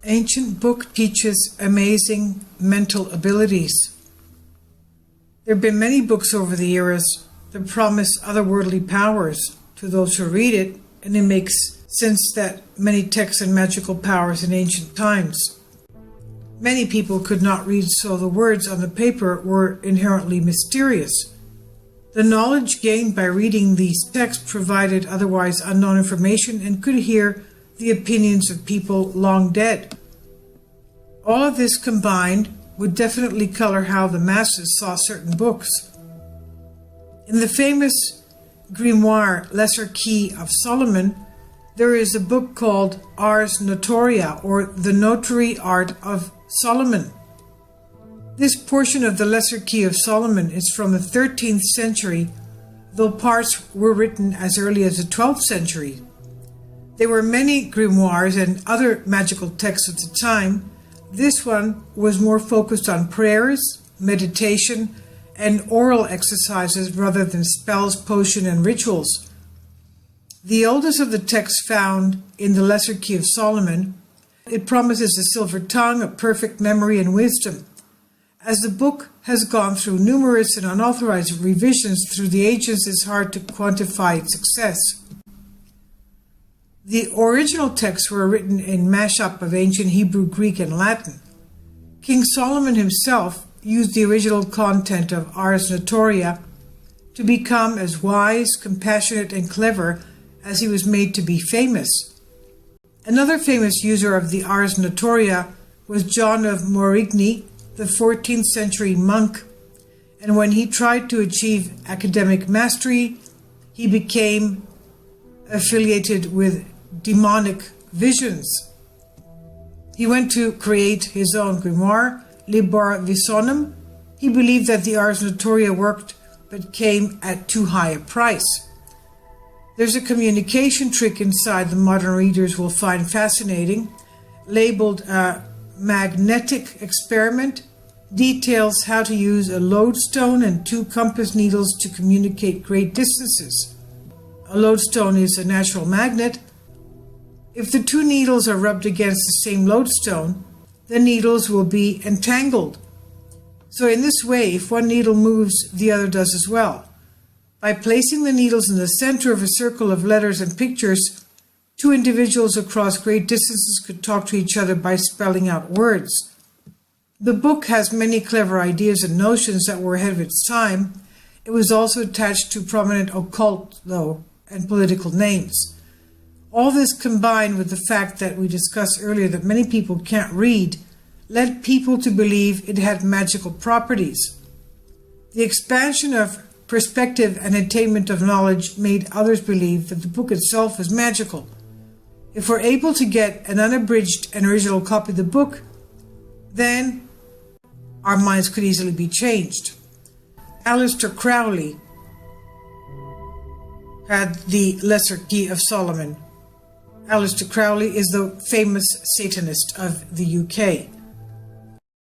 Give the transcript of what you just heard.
ancient book teaches amazing mental abilities. There have been many books over the years that promise otherworldly powers to those who read it, and it makes sense that many texts had magical powers in ancient times. Many people could not read, so the words on the paper were inherently mysterious. The knowledge gained by reading these texts provided otherwise unknown information and could hear the opinions of people long dead. All of this combined would definitely color how the masses saw certain books. In the famous grimoire Lesser Key of Solomon, there is a book called Ars Notoria, or the Notary Art of Solomon. This portion of the Lesser Key of Solomon is from the 13th century, though parts were written as early as the 12th century. There were many grimoires and other magical texts at the time. This one was more focused on prayers, meditation, and oral exercises rather than spells, potion, and rituals. The oldest of the texts found in the Lesser Key of Solomon, it promises a silver tongue, a perfect memory, and wisdom. As the book has gone through numerous and unauthorized revisions through the ages, it's hard to quantify its success. The original texts were written in mashup of ancient Hebrew, Greek, and Latin. King Solomon himself used the original content of Ars Notoria to become as wise, compassionate, and clever as he was made to be famous. Another famous user of the Ars Notoria was John of Morigny, the 14th century monk, and when he tried to achieve academic mastery, he became affiliated with demonic visions. He went to create his own grimoire, Liber Visonum. He believed that the Ars Notoria worked but came at too high a price. There's a communication trick inside the modern readers will find fascinating, labeled a magnetic experiment, details how to use a lodestone and 2 compass needles to communicate great distances. A lodestone is a natural magnet. If the 2 needles are rubbed against the same lodestone, the needles will be entangled. So in this way, if one needle moves, the other does as well. By placing the needles in the center of a circle of letters and pictures, 2 individuals across great distances could talk to each other by spelling out words. The book has many clever ideas and notions that were ahead of its time. It was also attached to prominent occult, though, and political names. All this combined with the fact that we discussed earlier that many people can't read led people to believe it had magical properties. The expansion of perspective and attainment of knowledge made others believe that the book itself was magical. If we're able to get an unabridged and original copy of the book, then our minds could easily be changed. Aleister Crowley had the Lesser Key of Solomon. Aleister Crowley is the famous Satanist of the UK.